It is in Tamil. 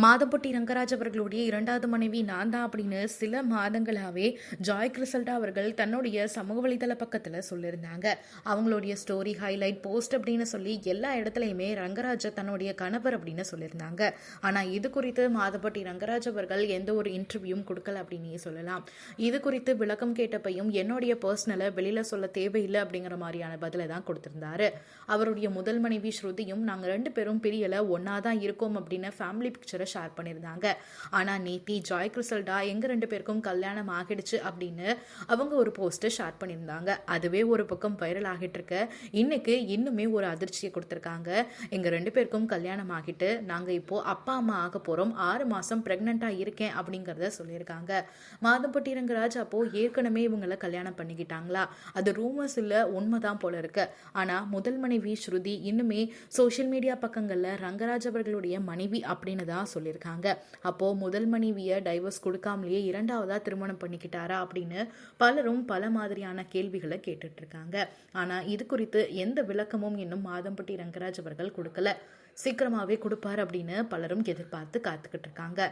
மாதம்பட்டி ரங்கராஜ் அவர்களுடைய இரண்டாவது மனைவி நான் தான் அப்படின்னு சில மாதங்களாகவே ஜாய் கிறிசல்டா அவர்கள் தன்னுடைய சமூக வலைதள பக்கத்தில் சொல்லியிருந்தாங்க. அவங்களுடைய ஸ்டோரி, ஹைலைட், போஸ்ட் அப்படின்னு சொல்லி எல்லா இடத்துலையுமே ரங்கராஜ தன்னுடைய கணவர் அப்படின்னு சொல்லியிருந்தாங்க. ஆனால் இது குறித்து மாதம்பட்டி ரங்கராஜ் அவர்கள் எந்த ஒரு இன்டர்வியூவும் கொடுக்கல அப்படின்னு சொல்லலாம். இது குறித்து விளக்கம் கேட்டப்பையும் என்னுடைய பர்சனலை வெளியில் சொல்ல தேவையில்லை அப்படிங்கிற மாதிரியான பதிலை தான் கொடுத்திருந்தாரு. அவருடைய முதல் மனைவி ஸ்ருதியும் நாங்கள் 2 பேரும் பிரியலை, ஒன்னா தான் இருக்கோம் அப்படின்னு ஃபேமிலி பிக்சரை ஷேர் பண்ணியிருந்தாங்க. ஆனா நேத்தி ஜாய் கிறிசல்டா எங்க 2 பேருக்கும் கல்யாணம் ஆகிடுச்சு அப்படின்னு அவங்க ஒரு போஸ்ட் ஷேர் பண்ணியிருந்தாங்க. அதுவே ஒரு பக்கம் வைரல் ஆகிட்டு இருக்க இன்னைக்கு இன்னுமே ஒரு அதிர்ச்சியை கொடுத்திருக்காங்க. எங்க 2 பேருக்கும் கல்யாணம் ஆகிட்டு நாங்க இப்போ அப்பா அம்மா ஆக போறோம், 6 மாசம் பிரெக்னெண்டா இருக்கேன் அப்படிங்கறத சொல்லியிருக்காங்க. மாதம்பட்டி ரங்கராஜ் அப்போ ஏற்கனவே இவங்களை கல்யாணம் பண்ணிக்கிட்டாங்களா? அது ரூமர்ஸ் இல்ல, உண்மைதான் போல இருக்கு. ஆனா முதல் மனைவி ஸ்ருதி இன்னுமே சோசியல் மீடியா பக்கங்கள்ல ரங்கராஜ் அவர்களுடைய மனைவி அப்படின்னு தான் சொல்லியிருக்காங்க. அப்போ முதல் மனைவியை டைவர்ஸ் கொடுக்காமலேயே 2வதா திருமணம் பண்ணிக்கிட்டாரா அப்படின்னு பலரும் பல மாதிரியான கேள்விகளை கேட்டுட்டு இருக்காங்க. ஆனா இது குறித்து எந்த விளக்கமும் இன்னும் மாதம்பட்டி ரங்கராஜ் அவர்கள் கொடுக்கல. சீக்கிரமாவே கொடுப்பார் அப்படின்னு பலரும் எதிர்பார்த்து காத்துக்கிட்டு இருக்காங்க.